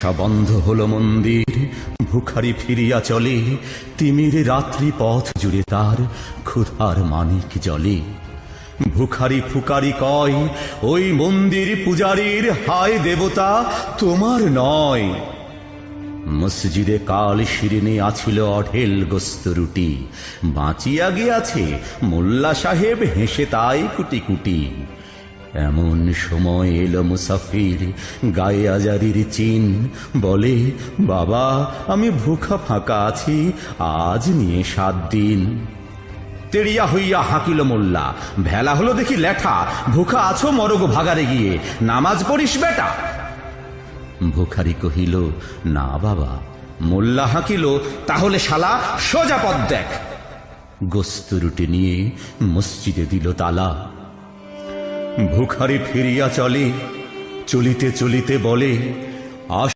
বন্ধ হলো মন্দির, ভিখারি ফিরিয়া চলে, তিমির রাত্রি পথ জুড়ে তার ক্ষুধার মানিক জলে। ভিখারি ফুকারি কয়, ওই মন্দির পূজারীর হায় দেবতা তোমার নয়। মসজিদে কাল শিরিনে আছিল অঢেল গোস্ত রুটি, বাঁচিয়া গিয়াছে মোল্লা সাহেব হেসে তাই কুটি কুটি। এমন সময় এলো মুসাফির, গায়ে আজারির চিন, বলে বাবা আমি ভুখা ফাঁকা আছি, আজ নিয়ে 7 দিন। তেড়িয়া হইয়া হাঁকিল মোল্লা, ভেলা হলো দেখি লেঠা, ভুখা আছো মরগ ভাগারে গিয়ে, নামাজ পড়িস বেটা। ভিখারি কহিল না বাবা। মোল্লা হাঁকিল, তাহলে শালা সোজা পথ দেখ। গোস্ত রুটি নিয়ে মসজিদে দিল তালা। ভিখারি ফিরিয়া চলে, চলিতে চলিতে বলে